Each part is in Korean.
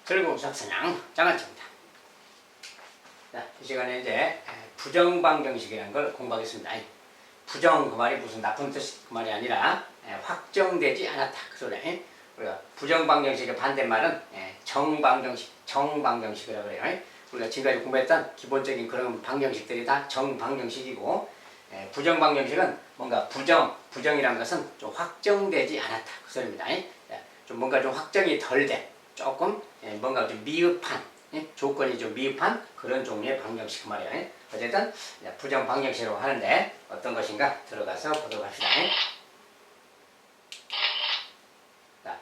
결국석선양 장한치입니다. 자, 이 시간에 이제 부정방정식이라는 걸 공부하겠습니다. 부정 그 말이 무슨 나쁜 뜻 그 말이 아니라 확정되지 않았다 그 소리. 우리가 부정방정식의 반대말은 정방정식이라고 해요. 우리가 지금까지 공부했던 기본적인 그런 방정식들이 다 정방정식이고, 부정방정식은 뭔가 부정이라는 것은 좀 확정되지 않았다 그 소리입니다. 좀 뭔가 좀 확정이 덜 된, 조금 뭔가 좀 미흡한, 조건이 좀 미흡한 그런 종류의 방정식 그 말이에요. 어쨌든 부정방정식이라고 하는데 어떤 것인가 들어가서 보도록 합시다. 자,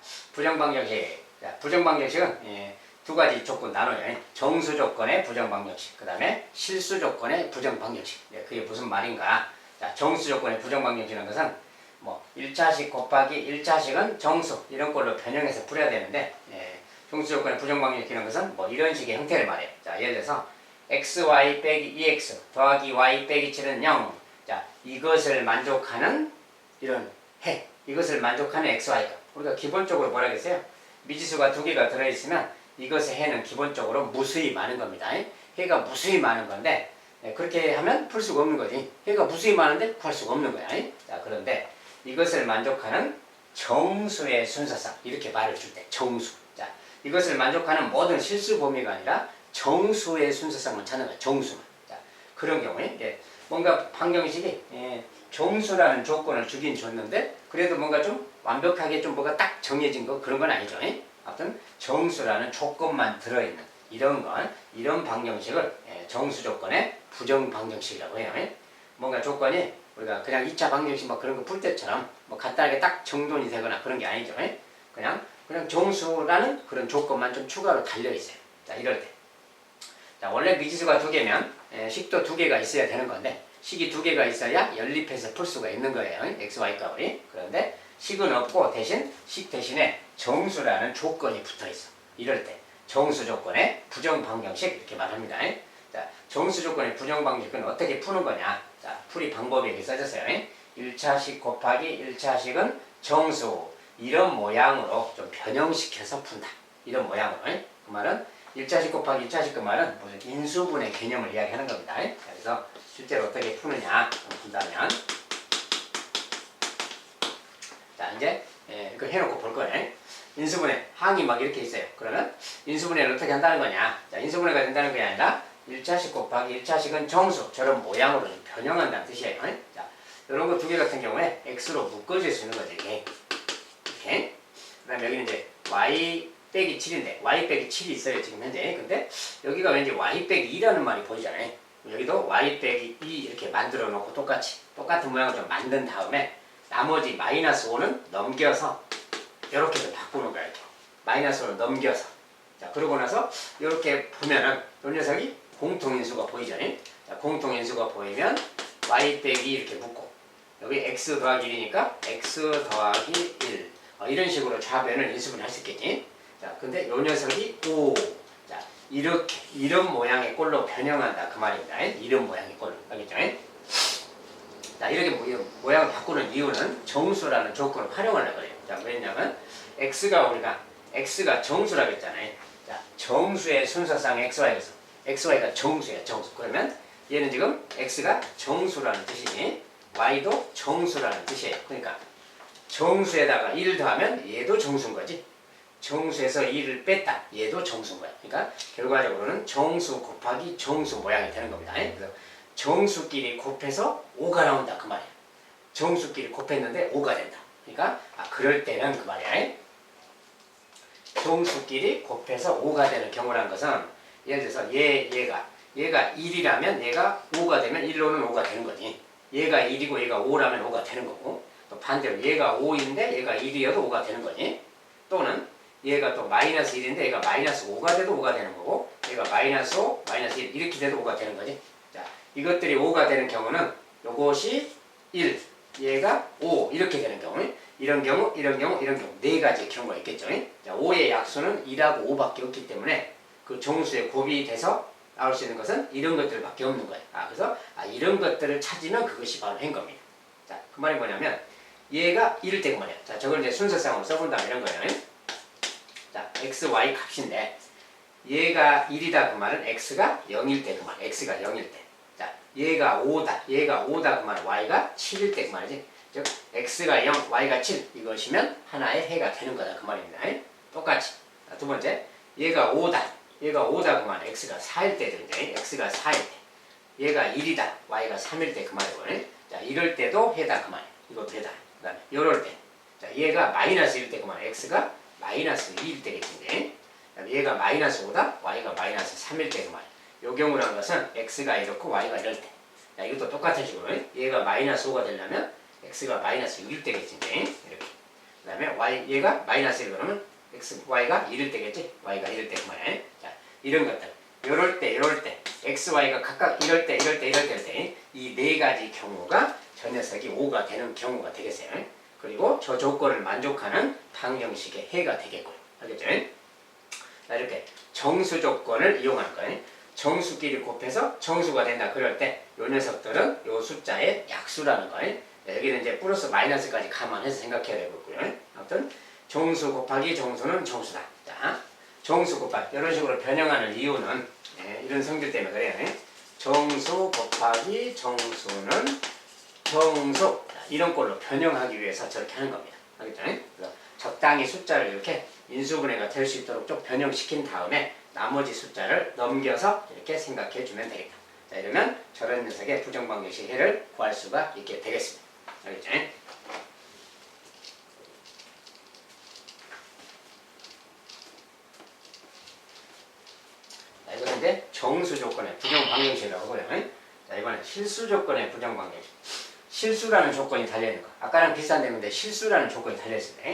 부정방정식은 두 가지 조건 나눠요. 정수 조건의 부정방정식, 그 다음에 실수 조건의 부정방정식. 그게 무슨 말인가? 자, 정수 조건의 부정방정식이라는 것은 뭐 1차식 곱하기 1차식은 정수 이런 걸로 변형해서 풀어야 되는데, 정수 조건의 부정방정식이라는 것은 뭐 이런 식의 형태를 말해요. 자, 예를 들어서 xy 빼기 2x 더하기 y 빼기 7은 0. 자, 이것을 만족하는 이것을 만족하는 xy가, 우리가 기본적으로 뭐라 그랬어요? 미지수가 두 개가 들어있으면 이것의 해는 기본적으로 무수히 많은 겁니다. 해가 무수히 많은 건데, 그렇게 하면 풀 수가 없는 거지. 해가 무수히 많은데 구할 수가 없는 거야. 자, 그런데 이것을 만족하는 정수의 순서상, 이렇게 말을 줄 때 정수. 자, 이것을 만족하는 모든 실수 범위가 아니라 정수의 순서상만 찾는 거야. 정수만. 자, 그런 경우에 뭔가 방정식이 정수라는 조건을 주긴 줬는데 그래도 뭔가 좀 완벽하게 좀 뭐가 딱 정해진 거 그런 건 아니죠. 아무튼 정수라는 조건만 들어있는 이런 방정식을 정수 조건의 부정 방정식이라고 해요. 뭔가 조건이 우리가 그냥 2차 방정식 뭐 그런 거 풀 때처럼 뭐 간단하게 딱 정돈이 되거나 그런 게 아니죠. 그냥 정수라는 그런 조건만 좀 추가로 달려 있어요. 자, 이럴 때. 자, 원래 미지수가 두 개면 식도 두 개가 있어야 되는 건데, 식이 두 개가 있어야 연립해서 풀 수가 있는 거예요. x, y 값이. 그런데 식은 없고 식 대신에 정수라는 조건이 붙어 있어. 이럴 때 정수 조건의 부정 방정식 이렇게 말합니다. 자, 정수 조건의 부정 방정식은 어떻게 푸는 거냐? 자, 풀이 방법이 여기 써졌어요. 1차식 곱하기 1차식은 정수. 이런 모양으로 좀 변형시켜서 푼다. 이런 모양으로. 그 말은 1차식 곱하기 1차식 그 말은 무슨 인수분해 개념을 이야기하는 겁니다. 그래서 실제로 어떻게 푸느냐 본다면, 자, 이제 이거 해놓고 볼 거네. 인수분해 항이 막 이렇게 있어요. 그러면 인수분해를 어떻게 한다는 거냐? 자, 인수분해가 된다는 게 아니라 1차식 곱하기 1차식은 정수, 저런 모양으로 변형한다는 뜻이에요. 자, 이런 거 두 개 같은 경우에 x로 묶어질 수 있는 거지. 이렇게. 그 다음에 여기는 이제 y 빼기 7인데 y 빼기 7이 있어요 지금 현재. 근데 여기가 왠지 y 빼기 2라는 말이 보이잖아요. 여기도 y 빼기 2 이렇게 만들어 놓고 똑같은 모양을 좀 만든 다음에 나머지 마이너스 5는 넘겨서 이렇게 좀 바꾸는 거예요. 마이너스 5를 넘겨서. 자, 그러고 나서 이렇게 보면은 이 녀석이 공통인수가 보이죠. 자, 공통인수가 보이면 y 빼기 이렇게 묶고, 여기 x 더하기 1이니까 x 더하기 1. 이런 식으로 좌변을 인수분해 할 수 있겠지. 자, 근데 요 녀석이 5. 자, 이런 모양의 꼴로 변형한다 그 말입니다. 이런 모양의 꼴로. 알겠죠? 자, 이렇게 모양을 바꾸는 이유는 정수라는 조건을 활용하려고 그래요. 자, 왜냐면 x가 정수라고 했잖아요. 자, 정수의 순서상 xy가 정수예요. 정수. 그러면 얘는 지금 x가 정수라는 뜻이니 y도 정수라는 뜻이에요. 그러니까 정수에다가 1을 더하면 얘도 정수인 거지. 정수에서 2를 뺐다. 얘도 정수인 거야. 그러니까 결과적으로는 정수 곱하기 정수 모양이 되는 겁니다. 그래서 정수끼리 곱해서 5가 나온다 그 말이야. 정수끼리 곱했는데 5가 된다. 그러니까 그럴 때는 그 말이야. 정수끼리 곱해서 5가 되는 경우라는 것은, 예를 들어서 얘가 1이라면 얘가 5가 되면 1로는 5가 되는 거지. 얘가 1이고 얘가 5라면 5가 되는 거고, 또 반대로 얘가 5인데 얘가 1이어도 5가 되는 거지. 또는 얘가 또 마이너스 1인데 얘가 마이너스 5가 돼도 5가 되는 거고, 얘가 마이너스 5, 마이너스 1 이렇게 돼도 5가 되는 거지. 자, 이것들이 5가 되는 경우는 요것이 1, 얘가 5 이렇게 되는 경우, 이런 경우 네 가지 경우가 있겠죠. 자, 5의 약수는 2하고 5밖에 없기 때문에 그 정수의 곱이 돼서 나올 수 있는 것은 이런 것들밖에 없는 거예요. 그래서 이런 것들을 찾으면 그것이 바로 행 겁니다. 자, 그 말이 뭐냐면 얘가 1일 때고 말이야. 자, 저걸 이제 순서상으로 써본다면 이런 거예요. 자, x, y 값인데 얘가 1이다 그 말은 x가 0일 때 그 말. x가 0일 때. 자, 얘가 5다. 얘가 5다 그 말은 y가 7일 때 그 말이지. 즉 x가 0, y가 7 이것이면 하나의 해가 되는 거다 그 말입니다. 똑같이. 자, 두 번째. 얘가 5다. 얘가 5다 그 말은 x가 4일 때 되는데 x가 4일 때. 얘가 1이다. y가 3일 때 그 말이고. 자, 이럴 때도 해다 그 말. 이것도 해다. 그 다음에 요럴 때. 자, 얘가 마이너스 1일 때 그 말. x가 마이너스 2일 때겠지. 얘가 마이너스 5다, y가 마이너스 3일 때 그 말. 요 경우라는 것은 x가 이렇고 y가 이럴 때. 자, 이것도 똑같은 식으로 얘가 마이너스 5가 되려면 x가 마이너스 6일 때겠지. 이렇게. 그 다음에 얘가 마이너스 1 그러면 y가 1일 때겠지. y가 1일 때 그 말이야. 자, 이런 것들. 요럴 때, 요럴 때. x, y가 각각 이럴 때, 이럴 때, 이럴 때. 이 네 가지 경우가 저 녀석이 5가 되는 경우가 되겠어요. 그리고 저 조건을 만족하는 방정식의 해가 되겠고요. 알겠죠? 자, 이렇게 정수 조건을 이용하는 거예요. 정수끼리 곱해서 정수가 된다. 그럴 때 요 녀석들은 요 숫자의 약수라는 거예요. 여기는 이제 플러스 마이너스까지 감안해서 생각해야 되고요. 아무튼 정수 곱하기 정수는 정수다. 자, 정수 곱하기 이런 식으로 변형하는 이유는 이런 성질 때문에 그래요. 정수 곱하기 정수는 정수 이런 꼴로 변형하기 위해서 저렇게 하는 겁니다. 알겠죠? 그래서 적당히 숫자를 이렇게 인수분해가 될 수 있도록 좀 변형시킨 다음에 나머지 숫자를 넘겨서 이렇게 생각해 주면 되겠다. 자, 이러면 저런 녀석의 부정방정식 해를 구할 수가 있게 되겠습니다. 알겠죠? 자, 이거는 이제 정수 조건의 부정방정식이라고 하고요. 자, 이번엔 실수 조건의 부정방정식. 실수라는 조건이 달려있는 거. 아까랑 비슷한 내용인데 실수라는 조건이 달려있습니다.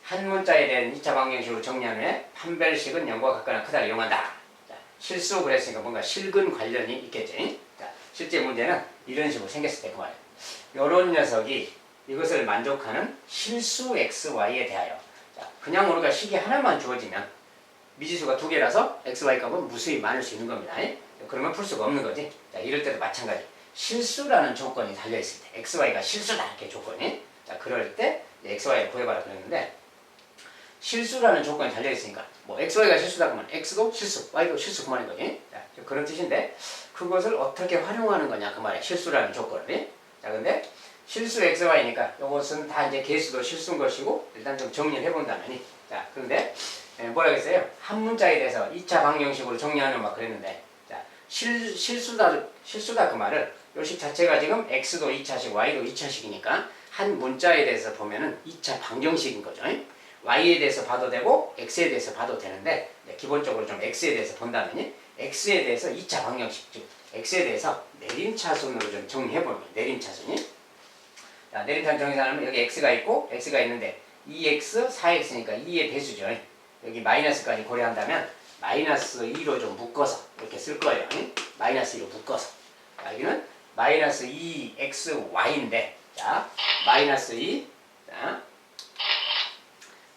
한 문자에 대한 2차 방정식으로 정리한 후에 판별식은 0과 같거나 크다를 이용한다. 자, 실수 그랬으니까 뭔가 실근 관련이 있겠지. 자, 실제 문제는 이런 식으로 생겼을 때 그 말이에요. 요런 녀석이 이것을 만족하는 실수 xy에 대하여 자, 그냥 우리가 식이 하나만 주어지면 미지수가 두 개라서 xy 값은 무수히 많을 수 있는 겁니다. 그러면 풀 수가 없는 거지. 자, 이럴 때도 마찬가지. 실수라는 조건이 달려있을 때 xy가 실수다 이렇게 조건이 자 그럴 때 xy를 구해봐라 그랬는데 실수라는 조건이 달려있으니까 뭐 xy가 실수다 그러면 x도 실수 y도 실수 그만인 거지. 자, 그런 뜻인데 그것을 어떻게 활용하는 거냐 그 말이야. 실수라는 조건을. 자 근데 실수 xy니까 이것은 다 이제 개수도 실수인 것이고 일단 좀 정리를 해본다면 자 그런데 뭐라 그랬어요? 한 문자에 대해서 2차 방정식으로 정리하는 막 그랬는데 자 실수다 그 말을 요식 자체가 지금 x도 2차식, y도 2차식이니까 한 문자에 대해서 보면은 2차 방정식인 거죠. y에 대해서 봐도 되고 x에 대해서 봐도 되는데 기본적으로 좀 x에 대해서 본다면 x에 대해서 2차 방정식, 즉 x에 대해서 내림차순으로 좀 정리해보는 거예요. 내림차순이. 자, 내림차순 정의하면 여기 x가 있고 x가 있는데 2x, 4x니까 2의 배수죠. 여기 마이너스까지 고려한다면 마이너스 2로 좀 묶어서 이렇게 쓸 거예요. 마이너스 2로 묶어서. 자, 여기는 마이너스 2xy인데 자 마이너스 2 자,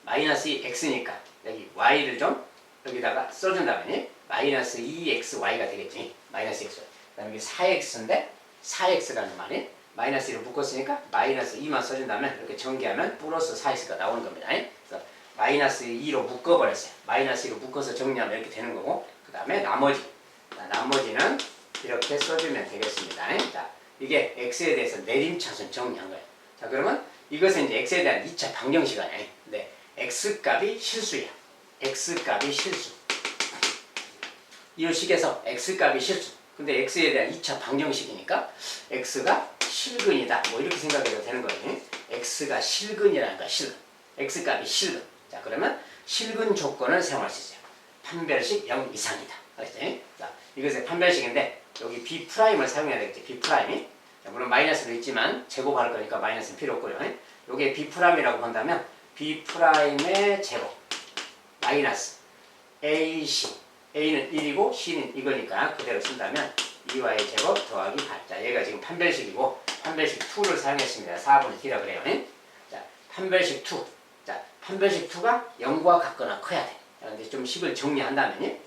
마이너스 2x니까 여기 y를 좀 여기다가 써준다면 마이너스 2xy가 되겠지. 마이너스 xy. 그 다음에 여기 4x인데 4x라는 말이 마이너스 2로 묶었으니까 마이너스 2만 써준다면 이렇게 전개하면 플러스 4x가 나오는 겁니다. 그래서 마이너스 2로 묶어버렸어요. 마이너스 2로 묶어서 정리하면 이렇게 되는 거고 그 다음에 나머지는 이렇게 써주면 되겠습니다. 자, 이게 x에 대해서 내림차순 정리한 거예요. 자, 그러면 이것은 이제 x에 대한 2차 방정식 아니에요. 근데 x값이 실수야. x값이 실수. 이 식에서 x값이 실수. 근데 x에 대한 2차 방정식이니까 x가 실근이다. 뭐 이렇게 생각해도 되는 거예요. x가 실근이라는 거야. 실근. x값이 실근. 자, 그러면 실근 조건을 사용할 수 있어요. 판별식 0 이상이다. 알겠지? 자, 이것의 판별식인데 여기 B'을 사용해야 되겠지. B'. 자, 물론 마이너스도 있지만 제곱할 거니까 마이너스는 필요 없고요. 요게 B'이라고 본다면 B'의 제곱 마이너스 AC A는 1이고 C는 이거니까 그대로 쓴다면 2y 제곱 더하기 8. 자, 얘가 지금 판별식이고 판별식 2를 사용했습니다. 4분의 T라 그래요. 자, 판별식 2. 자, 판별식 2가 0과 같거나 커야 돼. 자, 근데 좀 식을 정리한다면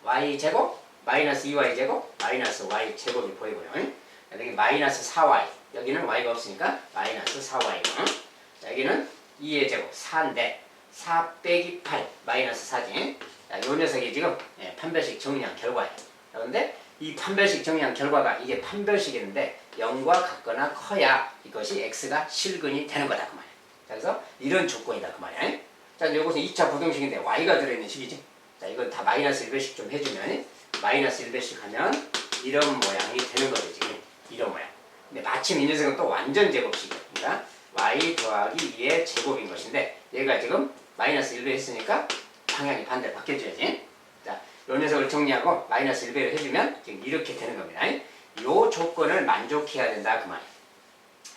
y제곱 마이너스 2y 제곱 마이너스 y 제곱이 보이고요. 여기 마이너스 4y 여기는 y가 없으니까 마이너스 4y고 자, 여기는 2의 제곱 4인데 4 빼기 8 마이너스 4지. 자, 요 녀석이 지금 판별식 정리한 결과예요. 그런데 이 판별식 정리한 결과가 이게 판별식인데 0과 같거나 커야 이것이 x가 실근이 되는 거다 그 말이야. 그래서 이런 조건이다 그 말이야. 자, 이것은 2차 부등식인데 y가 들어있는 식이지. 자, 이건 다 마이너스 1배씩 좀 해주면 마이너스 1배씩 하면 이런 모양이 되는 거지 지금. 이런 모양. 근데 마침 이 녀석은 또 완전 제곱식이야. 그러니까 y 더하기 2의 제곱인 것인데 얘가 지금 마이너스 1배 했으니까 방향이 반대로 바뀌어줘야지. 자, 요 녀석을 정리하고 마이너스 1배를 해주면 지금 이렇게 되는 겁니다. 요 조건을 만족해야 된다 그 말이에요.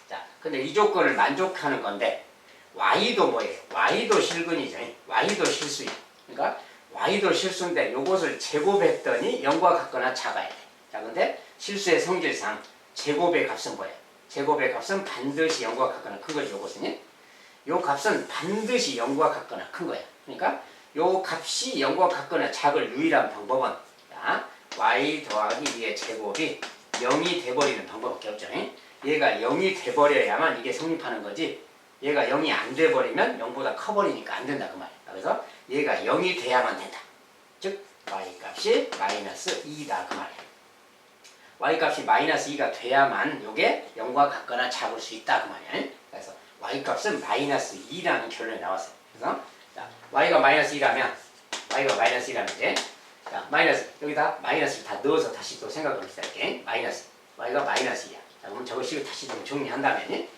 자, 근데 이 조건을 만족하는 건데 y도 뭐예요? y도 실근이죠. y도 실수야. 그러니까 y도 실수인데 요것을 제곱했더니 0과 같거나 작아야 돼. 자, 근데 실수의 성질상 제곱의 값은 뭐예요? 제곱의 값은 반드시 0과 같거나 큰 거지 요것은. 요 값은 반드시 0과 같거나 큰 거야. 그러니까 요 값이 0과 같거나 작을 유일한 방법은 자, y 더하기 2의 제곱이 0이 돼버리는 방법밖에 없죠. 얘가 0이 돼버려야만 이게 성립하는 거지 얘가 0이 안 돼버리면 0보다 커버리니까 안 된다 그 말이야. 그래서 얘가 0이 돼야만 된다. 즉 y 값이 마이너스 2다 그 말이야. y 값이 마이너스 2가 돼야만 이게 0과 같거나 작을 수 있다 그 말이야. 그래서 y 값은 마이너스 2라는 결론이 나왔어요. 그래서 자, y가 마이너스 2라면 y가 마이너스 2라면 이제 자, 마이너스 여기다 마이너스를 다 넣어서 다시 또 생각을 합시다. 이렇게 마이너스 y가 마이너스 2야. 자, 그럼 저것을 다시 좀 정리한다면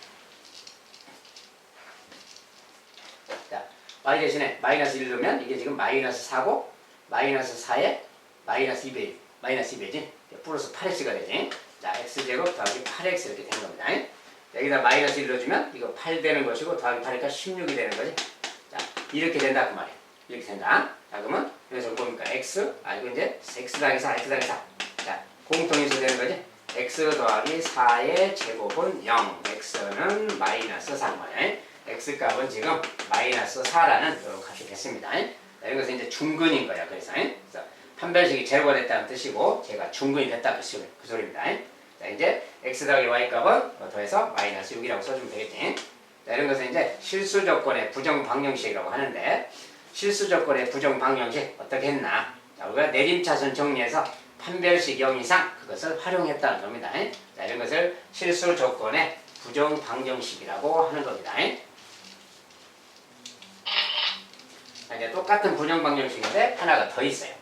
자, y 대신에 마이너스 1 넣으면 이게 지금 마이너스 4고 마이너스 4에 마이너스 2배 마이너스 2배지 플러스 8x가 되지. 자, x제곱 더하기 8x 이렇게 되는 겁니다. 여기다 마이너스 1 넣어주면 이거 8 되는 것이고 더하기 8이니까 16이 되는 거지. 자, 이렇게 된다 그 말이야. 이렇게 된다. 자, 그러면 여기서 뭡니까? x 이거 이제 x 더하기 4 x 더하기 4. 자, 공통인수 되는 거지. x 더하기 4의 제곱은 0 x는 마이너스 4 말이야. x 값은 지금 마이너스 4라는 이런 값이 됐습니다. 자, 이것은 이제 중근인 거야. 그래서 판별식이 제거됐다는 뜻이고 제가 중근이 됐다 그 소리입니다. 자, 이제 x 더하기 y 값은 더해서 마이너스 6이라고 써주면 되겠지. 자, 이런 것은 이제 실수 조건의 부정 방정식이라고 하는데 실수 조건의 부정 방정식 어떻게 했나? 자, 우리가 내림차순 정리해서 판별식 0 이상 그것을 활용했다는 겁니다. 자, 이런 것을 실수 조건의 부정 방정식이라고 하는 겁니다. 자, 이제 똑같은 부정 방정식인데 하나가 더 있어요.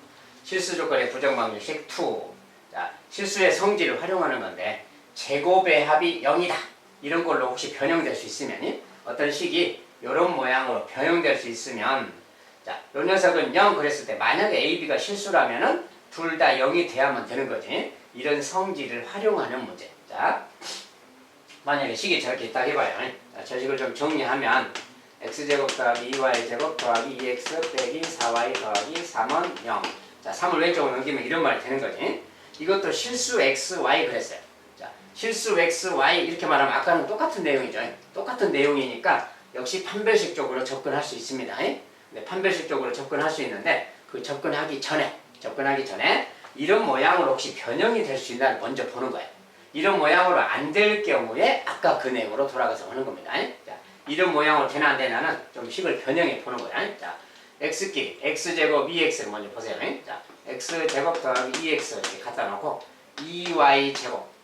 실수 조건의 부정 방정식 2. 자, 실수의 성질을 활용하는 건데 제곱의 합이 0이다. 이런 걸로 혹시 변형될 수 있으면 어떤 식이 이런 모양으로 변형될 수 있으면 자, 요 녀석은 0 그랬을 때 만약에 A, B가 실수라면은 둘 다 0이 돼야만 되는 거지. 이런 성질을 활용하는 문제. 자, 만약에 식이 저렇게 있다 해봐요. 자, 저 식을 좀 정리하면 x제곱 더하기 2y제곱 더하기 2x 빼기 4y 더하기 3은 0. 자, 3을 왼쪽으로 넘기면 이런 말이 되는 거지. 이것도 실수 x, y 그랬어요. 자, 실수 x, y 이렇게 말하면 아까는 똑같은 내용이죠. 똑같은 내용이니까 역시 판별식 쪽으로 접근할 수 있습니다. 네, 판별식 쪽으로 접근할 수 있는데 그 접근하기 전에 이런 모양으로 혹시 변형이 될 수 있나를 먼저 보는 거예요. 이런 모양으로 안 될 경우에 아까 그 내용으로 돌아가서 하는 겁니다. 자, 이런 모양으로 되나 안 되나는 좀 식을 변형해 보는 거야. 자, x끼리 x제곱 2x를 먼저 보세요. 자, x제곱 더하기 2x 이렇게 갖다 놓고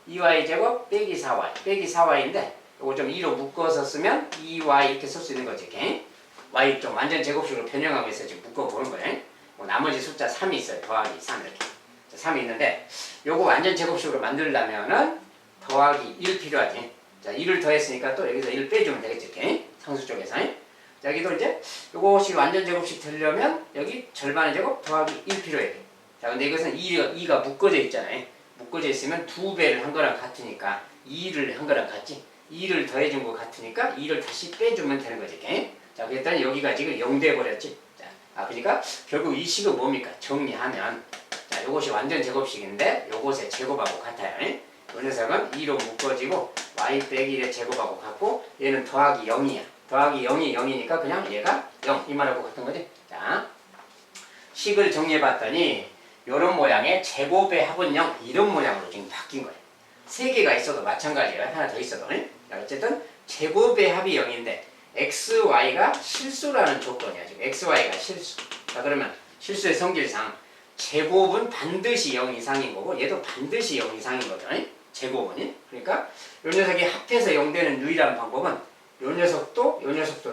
2y제곱 빼기 4y 빼기 4y인데 이거 좀 2로 묶어서 쓰면 2y 이렇게 쓸 수 있는 거지. 이렇게. y 좀 완전 제곱식으로 변형하고 있어요. 지금 묶어보는 거예요. 뭐 나머지 숫자 3이 있어요. 더하기 3 이렇게. 자, 3이 있는데 요거 완전 제곱식으로 만들려면은 더하기 1 필요하지. 자, 1을 더했으니까 또 여기서 1 빼주면 되겠지. 이렇게. 상수 쪽에서. 자, 여기도 이제 요것이 완전 제곱식 되려면 여기 절반의 제곱 더하기 1 필요해. 자, 근데 이것은 2가 묶어져 있잖아요. 묶어져 있으면 2배를 한 거랑 같으니까 2를 한 거랑 같지. 2를 더해준 거 같으니까 2를 다시 빼주면 되는 거지. 이렇게. 자, 그랬더니 여기가 지금 0 돼버렸지. 자, 그러니까 결국 이 식은 뭡니까? 정리하면 자, 요것이 완전 제곱식인데 요것의 제곱하고 같아요. 이 녀석은 2로 묶어지고 y 빼기 1의 제곱하고 같고 얘는 더하기 0이야. 더하기 0이 0이니까 그냥 얘가 0 이 말하고 같은 거지. 자, 식을 정리해봤더니 요런 모양의 제곱의 합은 0 이런 모양으로 지금 바뀐 거예요. 3개가 있어도 마찬가지예요. 하나 더 있어도. 자, 어쨌든 제곱의 합이 0인데 x, y가 실수라는 조건이야. 지금 x, y가 실수. 자, 그러면 실수의 성질상 제곱은 반드시 0 이상인 거고 얘도 반드시 0 이상인 거죠. 제곱은. 그러니까 이 녀석이 합해서 0 되는 유일한 방법은 이 녀석도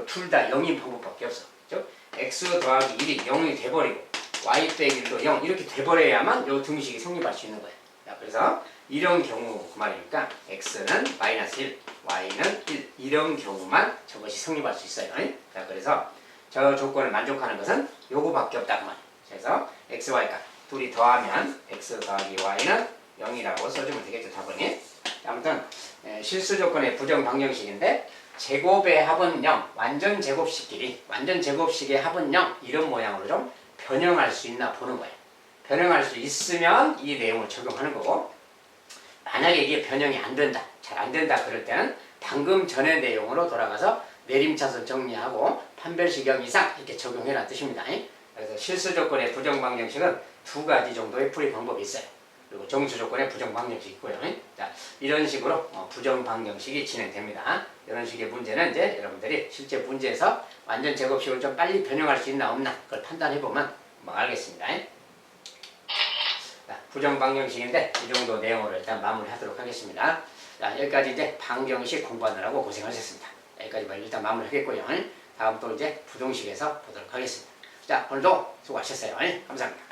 둘 다 0인 방법밖에 없어. 그죠? x 더하기 1이 0이 돼버리고 y 빼기 1도 0 이렇게 돼버려야만 이 등식이 성립할 수 있는 거예요. 자, 그래서 이런 경우 그 말이니까 x는 마이너스 1, y는 1 이런 경우만 저것이 성립할 수 있어요. 자, 그래서 저 조건을 만족하는 것은 요거밖에 없다 그 말이에요. 그래서 x, y가 둘이 더하면 x 더하기 y는 0이라고 써주면 되겠죠. 답은. 아무튼 실수 조건의 부정 방정식인데 제곱의 합은 0, 완전 제곱식끼리 완전 제곱식의 합은 0 이런 모양으로 좀 변형할 수 있나 보는 거예요. 변형할 수 있으면 이 내용을 적용하는 거고 만약에 이게 변형이 안 된다, 잘 안 된다 그럴 때는 방금 전의 내용으로 돌아가서 내림차순 정리하고 판별식 0 이상 이렇게 적용해라 뜻입니다. 그래서 실수 조건의 부정 방정식은 두 가지 정도의 풀이 방법이 있어요. 그리고 정수 조건의 부정 방정식이 있고요. 자, 이런 식으로 부정 방정식이 진행됩니다. 이런 식의 문제는 이제 여러분들이 실제 문제에서 완전 제곱식을 좀 빨리 변형할 수 있나 없나 그걸 판단해보면 뭐 알겠습니다. 자, 부정 방정식인데 이 정도 내용으로 일단 마무리하도록 하겠습니다. 자, 여기까지 이제 방정식 공부하느라고 고생하셨습니다. 여기까지 일단 마무리하겠고요. 다음 또 이제 부동식에서 보도록 하겠습니다. 자, 오늘도 수고하셨어요. 감사합니다.